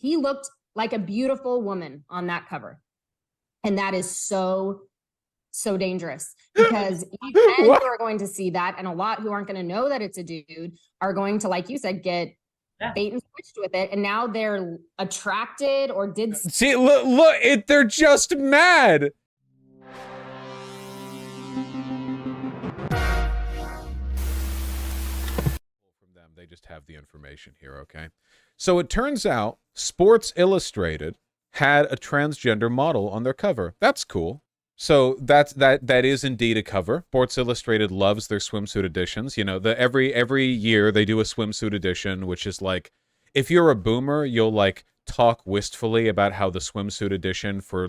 He looked like a beautiful woman on that cover. And that is so dangerous, because men who are going to see that, and a lot who aren't going to know that it's a dude, are going to, like you said, get bait and switched with it, and now they're attracted or did see, look they're just mad. From them, they just have the information here, okay? So it turns out Sports Illustrated had a transgender model on their cover. That's cool. So that is indeed a cover. Sports Illustrated loves their swimsuit editions. You know, every year they do a swimsuit edition, which is like, if you're a boomer, you'll like talk wistfully about how the swimsuit edition for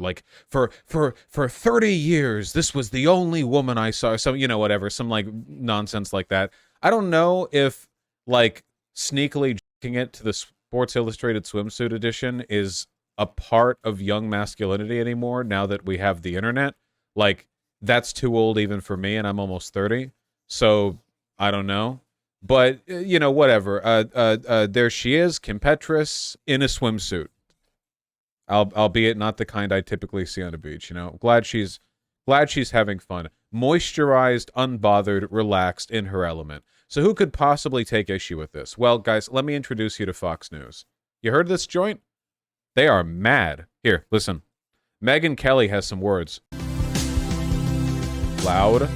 30 years, this was the only woman I saw. So, you know, whatever, some like nonsense like that. I don't know if like sneakily jacking it to the Sports Illustrated swimsuit edition is a part of young masculinity anymore now that we have the internet. Like, that's too old even for me, and I'm almost 30. So, I don't know. But, you know, whatever. There she is, Kim Petras, in a swimsuit. Albeit not the kind I typically see on a beach, you know. Glad she's having fun. Moisturized, unbothered, relaxed, in her element. So who could possibly take issue with this? Well, guys, let me introduce you to Fox News. You heard this joint? They are mad. Here, listen. Megyn Kelly has some words. Loud.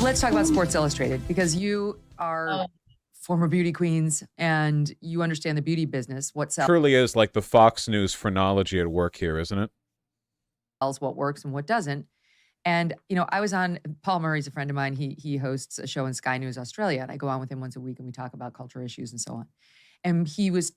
Let's talk about Sports Illustrated, because you are former beauty queens and you understand the beauty business. What sells? Truly is like the Fox News phrenology at work here, isn't it? What works and what doesn't. And, you know, I was on, Paul Murray's a friend of mine. He hosts a show in Sky News Australia, and I go on with him once a week and we talk about culture issues and so on. And he was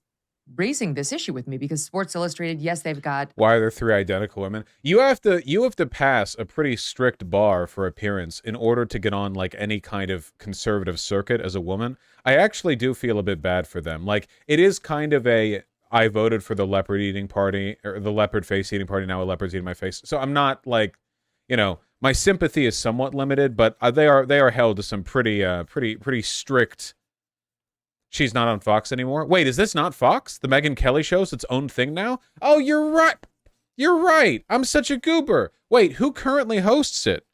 raising this issue with me because Sports Illustrated, yes, they've got... Why are there 3 identical women? You have to pass a pretty strict bar for appearance in order to get on like any kind of conservative circuit as a woman. I actually do feel a bit bad for them. Like, it is kind of a, I voted for the leopard eating party, or the leopard face eating party, now a leopard's eating my face. So I'm not like, you know, my sympathy is somewhat limited, but they are held to some pretty strict... She's not on Fox anymore. Wait, is this not Fox? The Megyn Kelly show's its own thing now? Oh, you're right. You're right. I'm such a goober. Wait, who currently hosts it?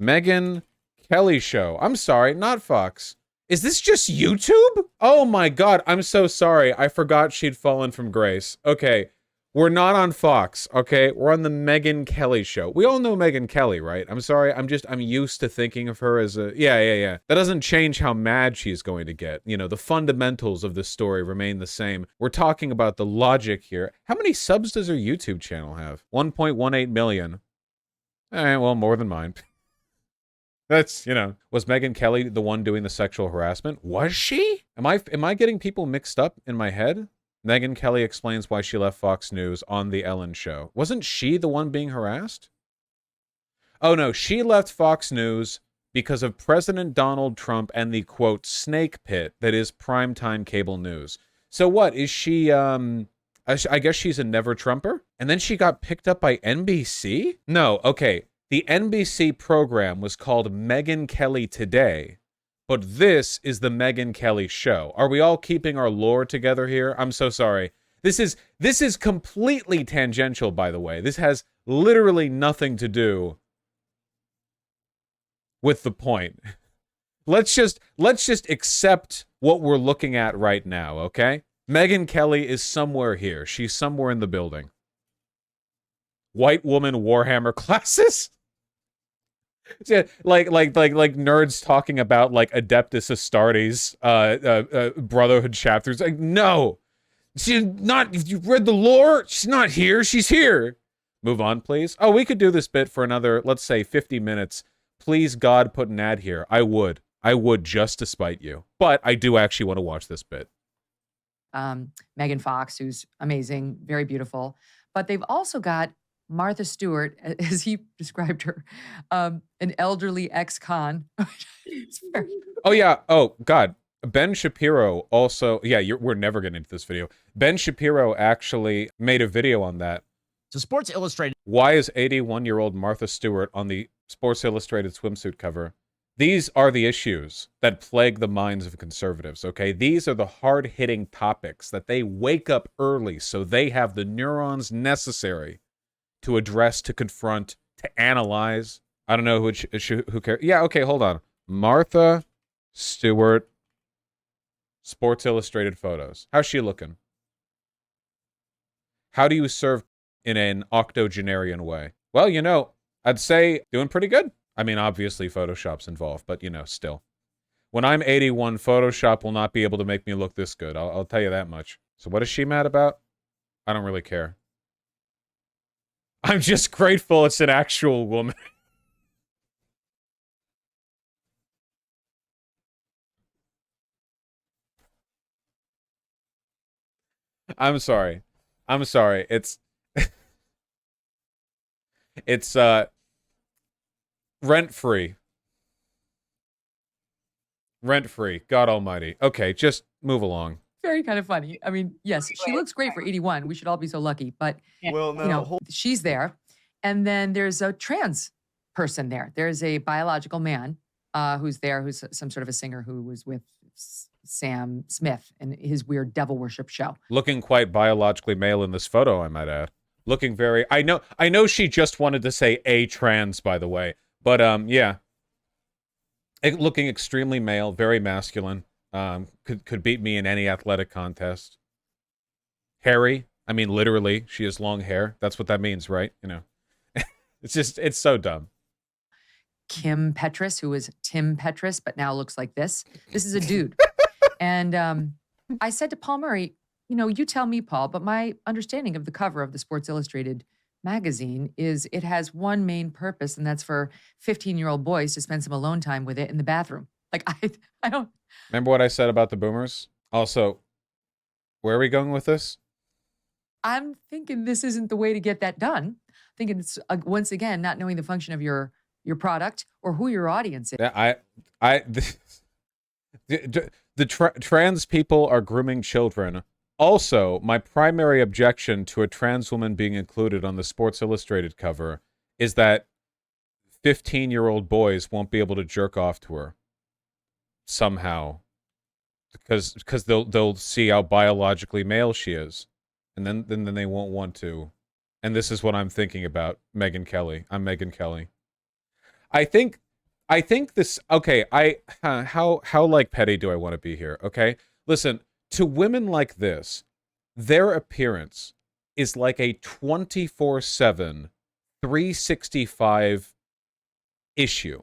Megyn Kelly show. I'm sorry, not Fox. Is this just YouTube? Oh my God, I'm so sorry. I forgot she'd fallen from grace. Okay, we're not on Fox, okay? We're on the Megyn Kelly show. We all know Megyn Kelly, right? I'm sorry, I'm used to thinking of her as a... Yeah. That doesn't change how mad she's going to get. You know, the fundamentals of this story remain the same. We're talking about the logic here. How many subs does her YouTube channel have? 1.18 million. Well, more than mine. That's, you know... Was Megyn Kelly the one doing the sexual harassment? Was she? Am I getting people mixed up in my head? Megyn Kelly explains why she left Fox News on The Ellen Show. Wasn't she the one being harassed? Oh no, she left Fox News because of President Donald Trump and the, quote, snake pit that is primetime cable news. So what, is she, I guess she's a never-Trumper? And then she got picked up by NBC? No, okay, the NBC program was called Megyn Kelly Today. But this is the Megyn Kelly show. Are we all keeping our lore together here? I'm so sorry. This is completely tangential, by the way. This has literally nothing to do with the point. Let's just accept what we're looking at right now, okay? Megyn Kelly is somewhere here. She's somewhere in the building. White woman Warhammer classes? Yeah, like nerds talking about like Adeptus Astartes Brotherhood chapters. Like, no, she's not. If you've read the lore, she's not here. She's here. Move on, please. Oh, we could do this bit for another, let's say, 50 minutes. Please, God, put an ad here. I would just to spite you. But I do actually want to watch this bit. Megan Fox, who's amazing, very beautiful. But they've also got Martha Stewart, as he described her, an elderly ex-con. Oh, yeah. Oh, God. Ben Shapiro also... Yeah, we're never getting into this video. Ben Shapiro actually made a video on that. So Sports Illustrated... Why is 81-year-old Martha Stewart on the Sports Illustrated swimsuit cover? These are the issues that plague the minds of conservatives, okay? These are the hard-hitting topics that they wake up early so they have the neurons necessary to address, to confront, to analyze. I don't know who cares. Yeah, okay, hold on. Martha Stewart, Sports Illustrated photos. How's she looking? How do you serve in an octogenarian way? Well, you know, I'd say doing pretty good. I mean, obviously Photoshop's involved, but, you know, still. When I'm 81, Photoshop will not be able to make me look this good. I'll tell you that much. So what is she mad about? I don't really care. I'm just grateful it's an actual woman. I'm sorry. I'm sorry. It's rent-free. Rent-free. God almighty. Okay, just move along. Very kind of funny. I mean, yes, she looks great for 81. We should all be so lucky. But, Well, you now, know, she's there. And then there's a trans person there. There's a biological man who's there, who's some sort of a singer who was with Sam Smith and his weird devil worship show. Looking quite biologically male in this photo, I might add. Looking very... I know she just wanted to say a trans, by the way. But, yeah. Looking extremely male, very masculine. Could beat me in any athletic contest. Hairy. I mean, literally, she has long hair. That's what that means, right? You know. It's so dumb. Kim Petras, who is Tim Petras, but now looks like this. This is a dude. And I said to Paul Murray, you know, you tell me, Paul, but my understanding of the cover of the Sports Illustrated magazine is it has one main purpose, and that's for 15-year-old boys to spend some alone time with it in the bathroom. Like, I don't... Remember what I said about the boomers? Also, where are we going with this? I'm thinking this isn't the way to get that done. Thinking it's, once again, not knowing the function of your product or who your audience is. Yeah, trans people are grooming children. Also, my primary objection to a trans woman being included on the Sports Illustrated cover is that 15-year-old boys won't be able to jerk off to her somehow, because they'll see how biologically male she is, and then they won't want to. And this is what I'm thinking about Megyn Kelly. I'm Megyn Kelly. I think this. Okay, how like petty do I want to be here? Okay, listen. To women like this, their appearance is like a 24/7, 365 issue.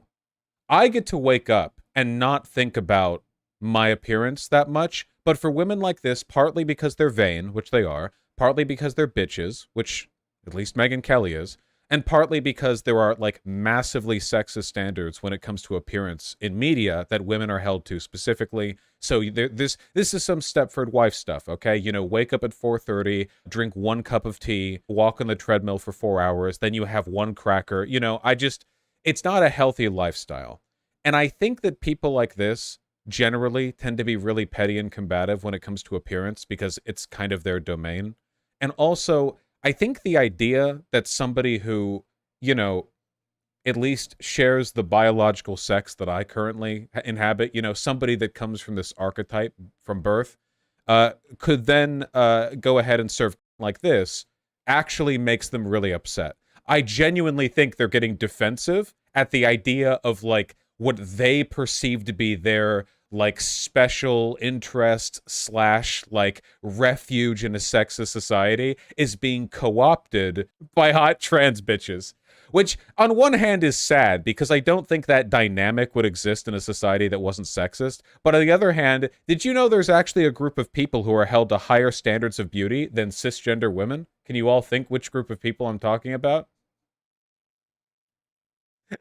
I get to wake up and not think about my appearance that much, but for women like this, partly because they're vain, which they are, partly because they're bitches, which at least Megyn Kelly is, and partly because there are, like, massively sexist standards when it comes to appearance in media that women are held to specifically. So this is some Stepford wife stuff, okay? You know, wake up at 4:30, drink 1 cup of tea, walk on the treadmill for 4 hours, then you have 1 cracker. You know, it's not a healthy lifestyle. And I think that people like this generally tend to be really petty and combative when it comes to appearance because it's kind of their domain. And also, I think the idea that somebody who, you know, at least shares the biological sex that I currently inhabit, you know, somebody that comes from this archetype from birth, could then go ahead and serve like this, actually makes them really upset. I genuinely think they're getting defensive at the idea of, like, what they perceive to be their, like, special interest / like refuge in a sexist society is being co-opted by hot trans bitches. Which, on one hand, is sad, because I don't think that dynamic would exist in a society that wasn't sexist. But on the other hand, did you know there's actually a group of people who are held to higher standards of beauty than cisgender women? Can you all think which group of people I'm talking about?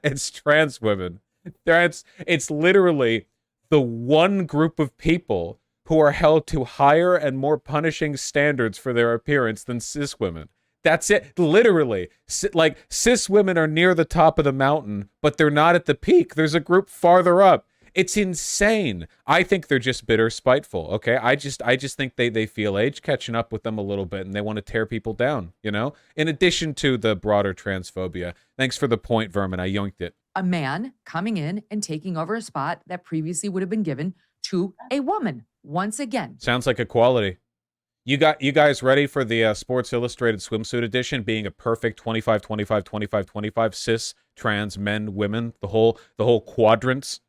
It's trans women. It's literally the one group of people who are held to higher and more punishing standards for their appearance than cis women. That's it. Literally. Like, cis women are near the top of the mountain, but they're not at the peak. There's a group farther up. It's insane. I think they're just bitter, spiteful, okay? I just think they feel age catching up with them a little bit, and they want to tear people down, you know? In addition to the broader transphobia. Thanks for the point, Vermin. I yoinked it. a man coming in and taking over a spot that previously would have been given to a woman once again. Sounds like equality. You guys ready for the Sports Illustrated swimsuit edition being a perfect 25, 25, 25, 25 cis, trans, men, women, the whole quadrants?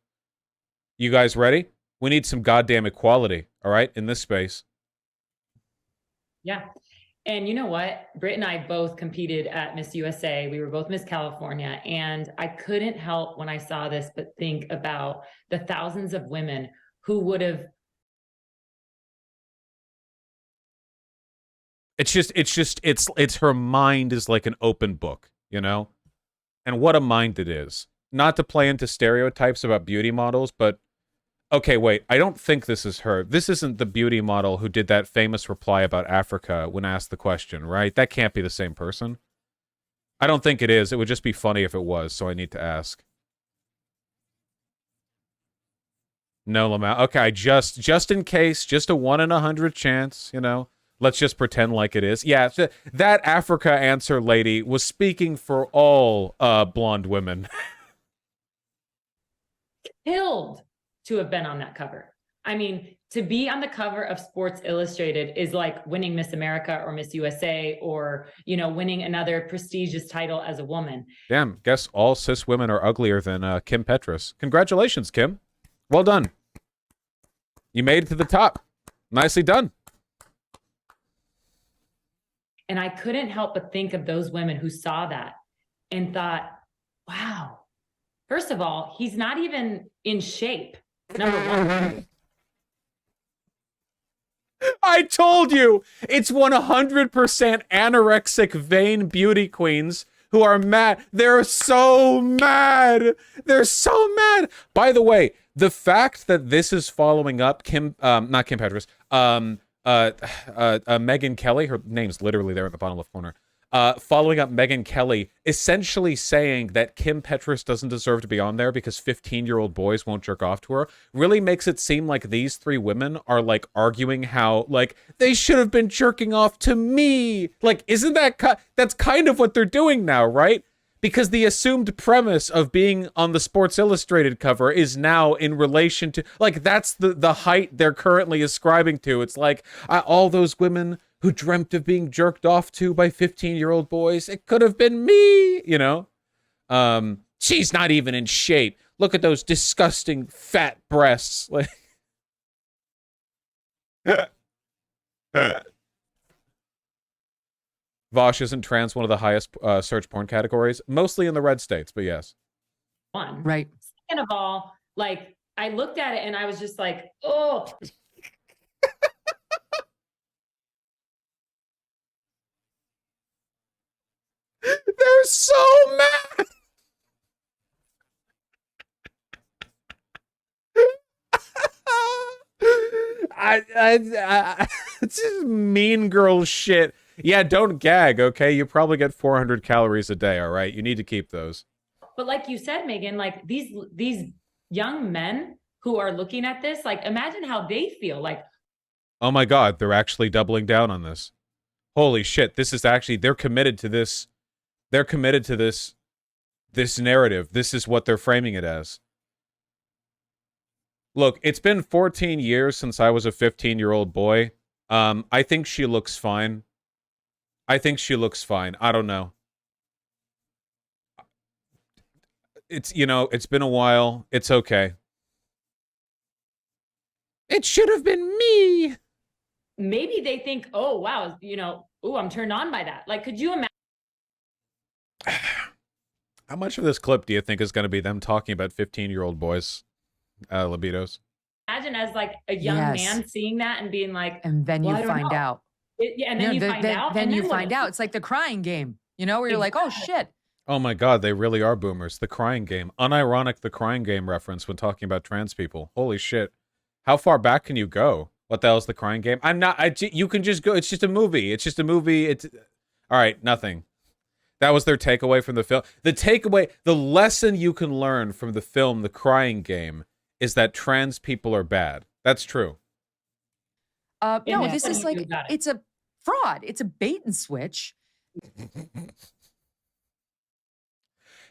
You guys ready? We need some goddamn equality, all right, in this space. Yeah. And you know what? Britt and I both competed at Miss USA. We were both Miss California. And I couldn't help when I saw this, but think about the thousands of women who would have. It's her mind is like an open book, you know? And what a mind it is. Not to play into stereotypes about beauty models, but okay, wait, I don't think this is her. This isn't the beauty model who did that famous reply about Africa when asked the question, right? That can't be the same person. I don't think it is. It would just be funny if it was, so I need to ask. No, Lamau. Okay, just in case, just a 1 in 100 chance, you know? Let's just pretend like it is. Yeah, that Africa answer lady was speaking for all blonde women. Killed to have been on that cover. I mean, to be on the cover of Sports Illustrated is like winning Miss America or Miss USA or, you know, winning another prestigious title as a woman. Damn, guess all cis women are uglier than Kim Petras. Congratulations, Kim. Well done. You made it to the top. Nicely done. And I couldn't help but think of those women who saw that and thought, wow, first of all, he's not even in shape. Number one. I told you, it's 100% anorexic vain beauty queens who are mad. They're so mad. They're so mad. By the way, the fact that this is following up not Kim Petras, Megyn Kelly, her name's literally there in the bottom left corner, following up Megyn Kelly, essentially saying that Kim Petras doesn't deserve to be on there because 15-year-old boys won't jerk off to her, really makes it seem like these three women are, like, arguing how, like, they should have been jerking off to me. Like, isn't that, that's kind of what they're doing now, right? Because the assumed premise of being on the Sports Illustrated cover is now in relation to, like, that's the height they're currently ascribing to. It's like, all those women who dreamt of being jerked off to by 15-year-old boys, it could have been me, you know? She's not even in shape. Look at those disgusting fat breasts. Like, Vaush, isn't trans one of the highest search porn categories? Mostly in the red states, but yes. One. Right. Second of all, like, I looked at it and I was just like, oh. They're so mad. It's just mean girl shit. Yeah, don't gag, okay? You probably get 400 calories a day, all right? You need to keep those. But like you said, Megyn, like these young men who are looking at this, like, imagine how they feel. Like, oh my God, they're actually doubling down on this. Holy shit, this is actually, they're committed to this. They're committed to this narrative. This is what they're framing it as. Look, it's been 14 years since I was a 15-year-old boy. I think she looks fine. I think she looks fine. I don't know. It's, you know, it's been a while. It's okay. It should have been me. maybe they think, oh, wow, you know, oh, I'm turned on by that. Like, could you imagine? How much of this clip do you think is going to be them talking about 15-year-old boys' libidos? Imagine as like a young man seeing that and being like, and then well, you find out. Yeah, and then you find out. Then and you find out. It's like the crying game, you know, where you're like, oh shit. Oh my God, they really are boomers. The crying game. Unironic the crying game reference when talking about trans people. Holy shit. How far back can you go? What the hell's the crying game? You can just go. It's just a movie. It's just a movie. It's all right. Nothing. That was their takeaway from the film. The lesson you can learn from the film, The Crying Game, is that trans people are bad. That's true. No, this is like, it's a fraud. It's a bait and switch.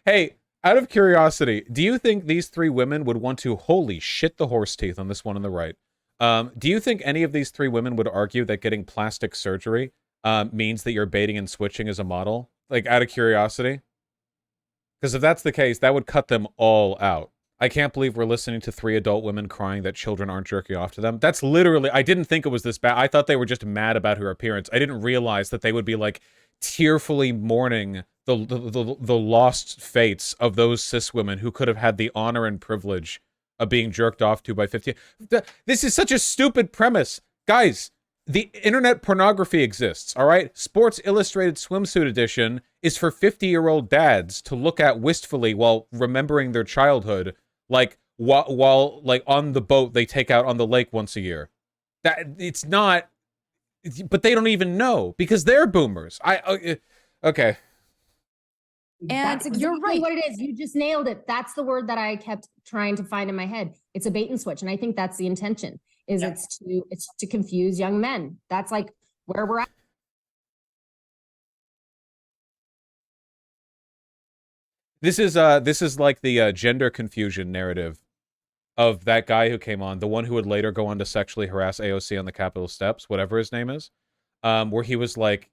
Hey, Out of curiosity, do you think these three women would want to, holy shit, the horse teeth on this one on the right? Do you think any of these three women would argue that getting plastic surgery means that you're baiting and switching as a model? Like, out of curiosity? Because if that's the case, that would cut them all out. I can't believe we're listening to three adult women crying that children aren't jerking off to them. That's literally, I didn't think it was this bad. I thought they were just mad about her appearance. I didn't realize that they would be like tearfully mourning the lost fates of those cis women who could have had the honor and privilege of being jerked off to by 15. This is such a stupid premise. Guys, the internet pornography exists, all right? Sports Illustrated Swimsuit Edition is for 50-year-old dads to look at wistfully while remembering their childhood, like while like on the boat they take out on the lake once a year. That it's not, but they don't even know because they're boomers. Okay. And That's exactly you're right. what it is. You just nailed it. That's the word that I kept trying to find in my head. It's a bait and switch. And I think that's the intention, is it's to confuse young men. That's like where we're at. This is like the gender confusion narrative of that guy who came on, the one who would later go on to sexually harass AOC on the Capitol steps, whatever his name is, where he was like,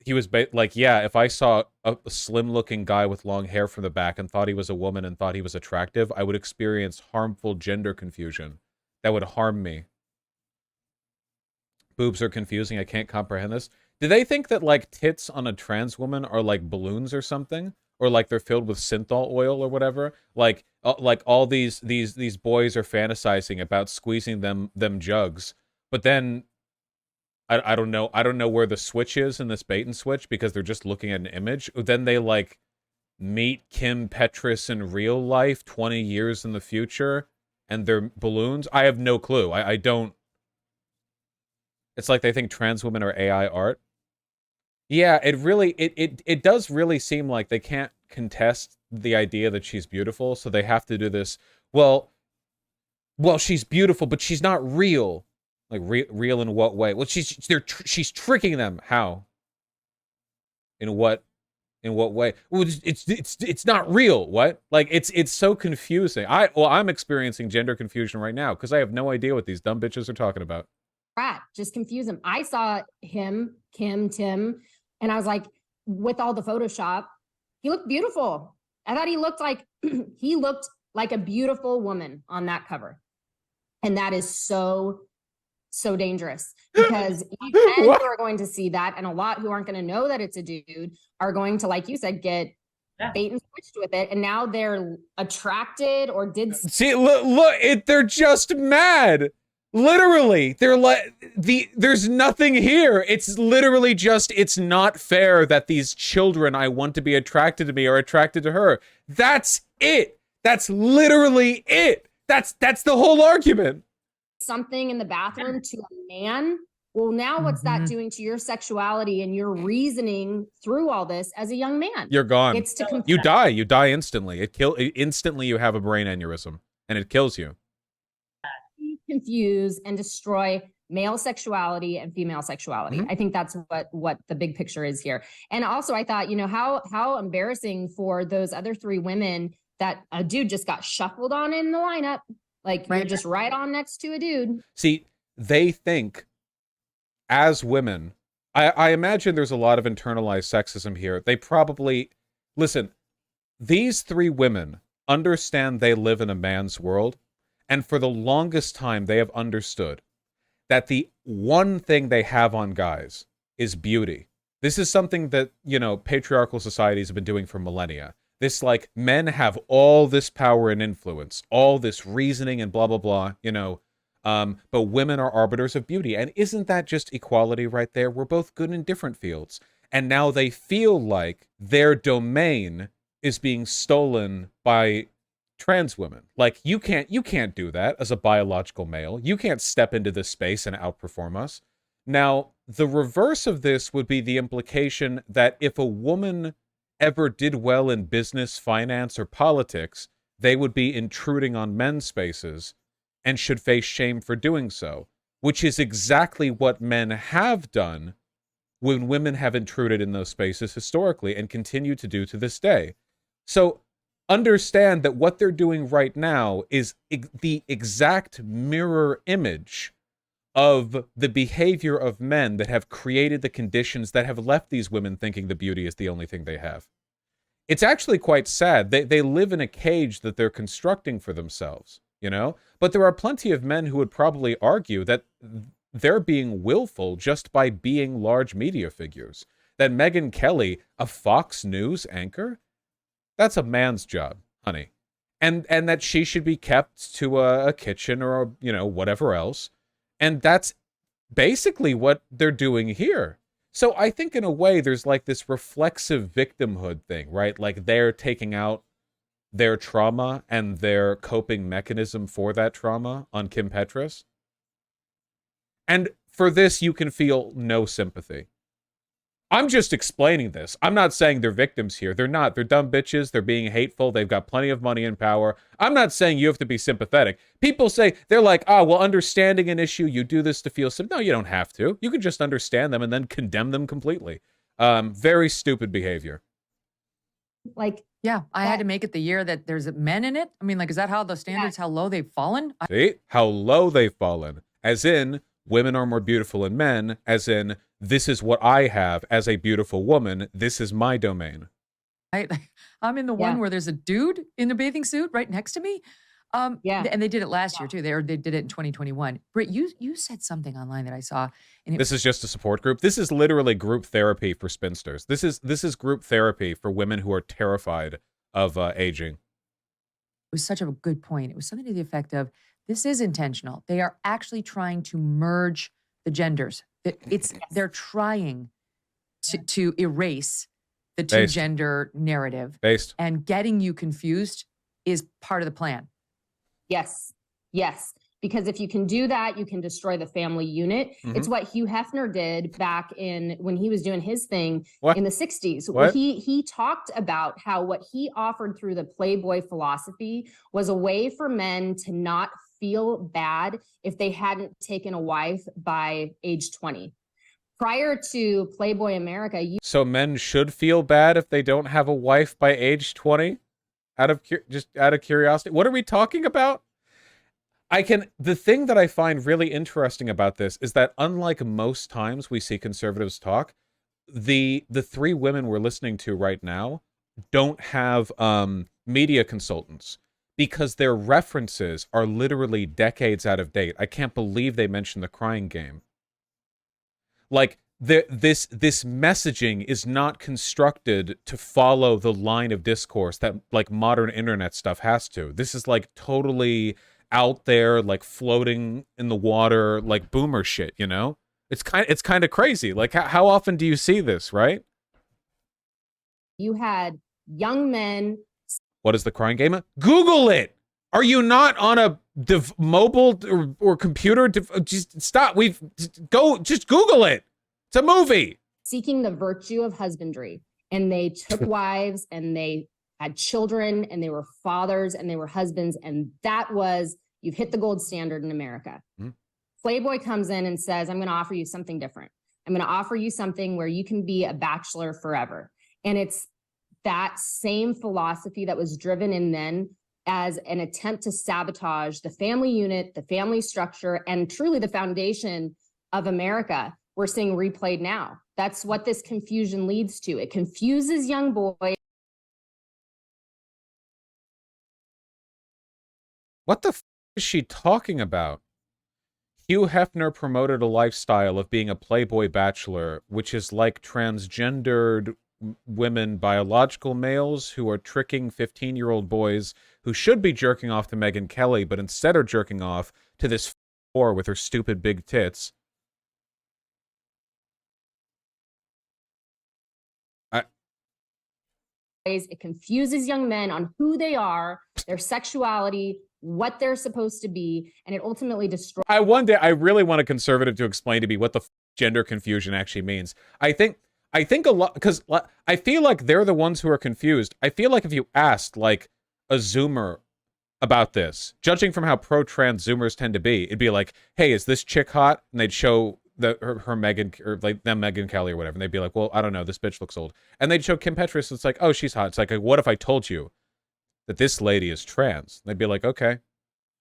yeah, if I saw a slim-looking guy with long hair from the back and thought he was a woman and thought he was attractive, I would experience harmful gender confusion. That would harm me. Boobs are confusing. I can't comprehend this. Do they think that, like, tits on a trans woman are like balloons or something? Or like they're filled with synthol oil or whatever? Like all these boys are fantasizing about squeezing them jugs. But then I don't know. I don't know where the switch is in this bait and switch because they're just looking at an image. Then they like meet Kim Petras in real life 20 years in the future and they're balloons. I have no clue. I don't. It's like they think trans women are AI art. Yeah, it does really seem like they can't contest the idea that she's beautiful, so they have to do this. Well, she's beautiful, but she's not real. Like real in what way? Well, she's tricking them. How? In what way? Well, it's not real. What? Like it's so confusing. I'm experiencing gender confusion right now because I have no idea what these dumb bitches are talking about. Just confuse him. I saw him, Kim, Tim, and I was like, with all the Photoshop, he looked beautiful. I thought he looked like a beautiful woman on that cover. And that is so dangerous because you are going to see that. And a lot who aren't going to know that it's a dude are going to, like you said, get bait and switched with it. And now they're attracted or did. See, look, they're just mad. Literally, they're like there's nothing here. It's literally just, it's not fair that these children I want to be attracted to me are attracted to her. That's it. That's literally it. That's the whole argument. Something in the bathroom to a man. Well, now what's that doing to your sexuality and your reasoning through all this as a young man? You're gone. It's to you die. You die instantly. Instantly you have a brain aneurysm and it kills you. Confuse and destroy male sexuality and female sexuality. I think that's what the big picture is here. And also I thought, how embarrassing for those other three women that a dude just got shuffled on in the lineup. Like you're just right on next to a dude. See, they think as women, I imagine there's a lot of internalized sexism here. They probably, listen, these three women understand they live in a man's world. And for the longest time, they have understood that the one thing they have on guys is beauty. This is something that, patriarchal societies have been doing for millennia. This, like, men have all this power and influence, all this reasoning and blah, blah, blah, but women are arbiters of beauty. And isn't that just equality right there? We're both good in different fields. And now they feel like their domain is being stolen by trans women. Like, you can't do that as a biological male. You can't step into this space and outperform us. Now, the reverse of this would be the implication that if a woman ever did well in business, finance, or politics, they would be intruding on men's spaces and should face shame for doing so, which is exactly what men have done when women have intruded in those spaces historically and continue to do to this day. So understand that what they're doing right now is the exact mirror image of the behavior of men that have created the conditions that have left these women thinking the beauty is the only thing they have. It's actually quite sad. They live in a cage that they're constructing for themselves, you know? But there are plenty of men who would probably argue that they're being willful just by being large media figures. That Megyn Kelly, a Fox News anchor, that's a man's job, honey. And that she should be kept to a kitchen or, whatever else. And that's basically what they're doing here. So I think in a way there's like this reflexive victimhood thing, right? Like they're taking out their trauma and their coping mechanism for that trauma on Kim Petras. And for this, you can feel no sympathy. I'm just explaining this. I'm not saying they're victims here. They're not. They're dumb bitches. They're being hateful. They've got plenty of money and power. I'm not saying you have to be sympathetic. People say, they're like, understanding an issue, you do this to feel No, you don't have to. You can just understand them and then condemn them completely. Very stupid behavior. Yeah, I had to make it the year that there's men in it. I mean, is that how the standards, how low they've fallen? See? How low they've fallen. As in, women are more beautiful than men. As in, this is what I have as a beautiful woman. This is my domain. I'm in the one where there's a dude in a bathing suit right next to me. And they did it last year too. They did it in 2021. Britt, you said something online that I saw. And this is just a support group. This is literally group therapy for spinsters. This is group therapy for women who are terrified of aging. It was such a good point. It was something to the effect of, this is intentional. They are actually trying to merge the genders. They're trying to erase the two-gender narrative. And getting you confused is part of the plan. Yes. Because if you can do that, you can destroy the family unit. Mm-hmm. It's what Hugh Hefner did back when he was doing his thing in the 60s. Where he talked about how what he offered through the Playboy philosophy was a way for men to not feel bad if they hadn't taken a wife by age 20. Prior to Playboy America, so men should feel bad if they don't have a wife by age 20? Out of curiosity, what are we talking about? The thing that I find really interesting about this is that unlike most times we see conservatives talk, the three women we're listening to right now don't have media consultants, because their references are literally decades out of date. I can't believe they mentioned The Crying Game. Like, this messaging is not constructed to follow the line of discourse that, like, modern internet stuff has to. This is, like, totally out there, like, floating in the water, like, boomer shit, you know? It's kind of crazy. Like, how often do you see this, right? You had young men. What is The Crying Game? Google it. Are you not on a mobile or computer? Just stop. Just Google it. It's a movie. Seeking the virtue of husbandry. And they took wives and they had children and they were fathers and they were husbands. And you've hit the gold standard in America. Mm-hmm. Playboy comes in and says, I'm going to offer you something different. I'm going to offer you something where you can be a bachelor forever. And it's that same philosophy that was driven in then as an attempt to sabotage the family unit, the family structure, and truly the foundation of America. We're seeing replayed now. That's what this confusion leads to. It confuses young boys. What the f is she talking about? Hugh Hefner promoted a lifestyle of being a Playboy bachelor, which is like transgendered women, biological males who are tricking 15-year-old boys who should be jerking off to Megyn Kelly, but instead are jerking off to this whore with her stupid big tits. It confuses young men on who they are, their sexuality, what they're supposed to be, and it ultimately destroys. I really want a conservative to explain to me what the gender confusion actually means. I think a lot, because I feel like they're the ones who are confused. I feel like if you asked, like, a Zoomer about this, judging from how pro-trans Zoomers tend to be, it'd be like, hey, is this chick hot? And they'd show her Megyn, or like them Megyn Kelly or whatever, and they'd be like, well, I don't know, this bitch looks old. And they'd show Kim Petras, it's like, oh, she's hot. It's like, what if I told you that this lady is trans. They'd be like, okay,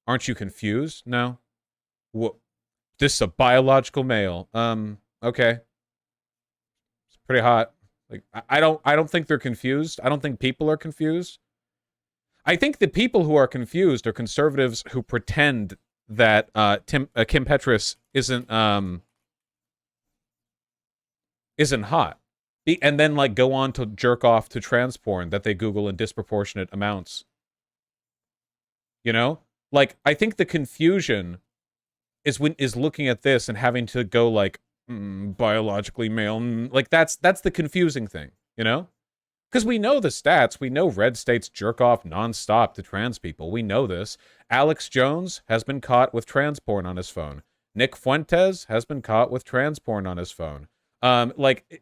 aren't you confused? No. What? This is a biological male. Okay. It's pretty hot. Like, I don't think they're confused. I don't think people are confused. I think the people who are confused are conservatives who pretend that Kim Petras isn't hot, and then like go on to jerk off to trans porn that they Google in disproportionate amounts. You know, like I think the confusion is looking at this and having to go like biologically male, like that's the confusing thing, you know. Because we know the stats. We know red states jerk off nonstop to trans people. We know this. Alex Jones has been caught with trans porn on his phone. Nick Fuentes has been caught with trans porn on his phone.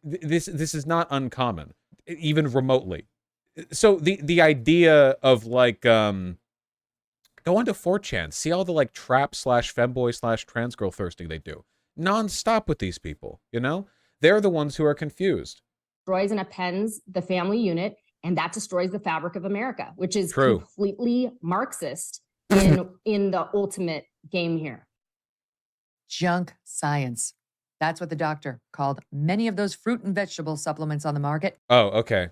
This is not uncommon, even remotely. So the idea of like go onto 4chan, see all the like trap / femboy / trans girl thirsting they do nonstop with these people. You know, they're the ones who are confused. Destroys and appends the family unit, and that destroys the fabric of America, which is True. Completely Marxist in the ultimate game here. Junk science. That's what the doctor called many of those fruit and vegetable supplements on the market. Oh, okay.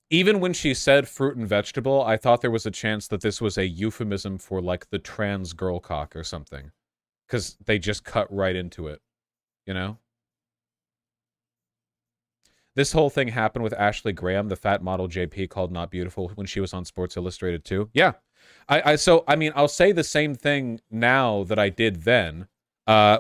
Even when she said fruit and vegetable, I thought there was a chance that this was a euphemism for like the trans girl cock or something. Because they just cut right into it, you know? This whole thing happened with Ashley Graham, the fat model JP called Not Beautiful, when she was on Sports Illustrated too. Yeah. So, I mean, I'll say the same thing now that I did then,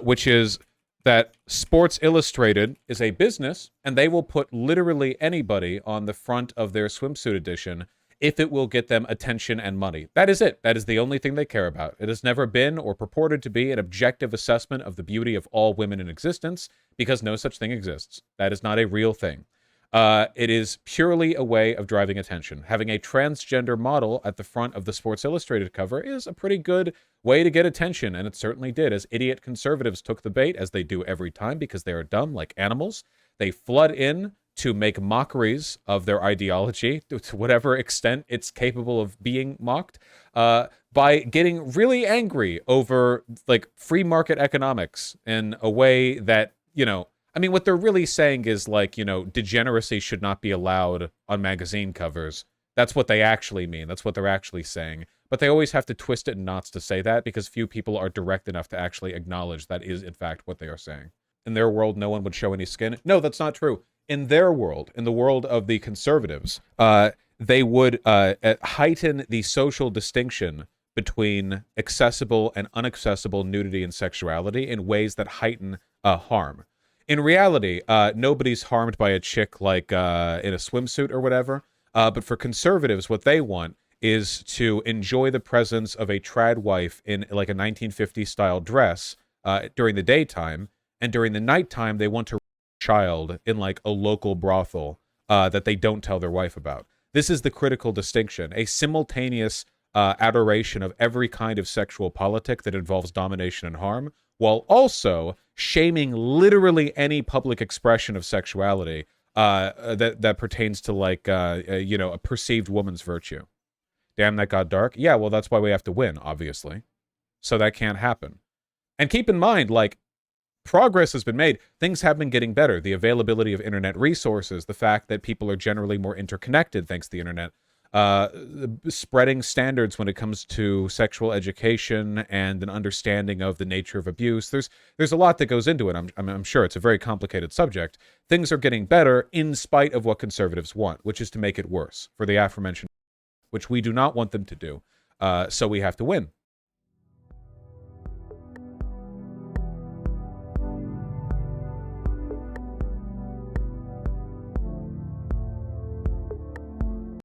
which is that Sports Illustrated is a business, and they will put literally anybody on the front of their swimsuit edition if it will get them attention and money. That is it. That is the only thing they care about. It has never been or purported to be an objective assessment of the beauty of all women in existence, because no such thing exists. That is not a real thing. It is purely a way of driving attention. Having a transgender model at the front of the Sports Illustrated cover is a pretty good way to get attention, and it certainly did, as idiot conservatives took the bait, as they do every time, because they are dumb like animals. They flood in to make mockeries of their ideology to whatever extent it's capable of being mocked, by getting really angry over like free market economics in a way that, you know, I mean, what they're really saying is like, you know, degeneracy should not be allowed on magazine covers. That's what they actually mean. That's what they're actually saying. But they always have to twist it in knots to say that, because few people are direct enough to actually acknowledge that is in fact what they are saying. In their world, no one would show any skin. No, that's not true. In their world, in the world of the conservatives, they would heighten the social distinction between accessible and inaccessible nudity and sexuality in ways that heighten harm. In reality, nobody's harmed by a chick like in a swimsuit or whatever. But for conservatives, what they want is to enjoy the presence of a trad wife in like a 1950s style dress during the daytime, and during the nighttime they want to child in like a local brothel that they don't tell their wife about. This is the critical distinction, a simultaneous adoration of every kind of sexual politic that involves domination and harm, while also shaming literally any public expression of sexuality that pertains to like you know, a perceived woman's virtue. Damn, that got dark. Yeah, well, that's why we have to win, obviously. So that can't happen. And keep in mind, like, progress has been made. Things have been getting better. The availability of internet resources, the fact that people are generally more interconnected thanks to the internet, spreading standards when it comes to sexual education and an understanding of the nature of abuse. There's a lot that goes into it. I'm sure it's a very complicated subject. Things are getting better in spite of what conservatives want, which is to make it worse for the aforementioned, which we do not want them to do. So we have to win.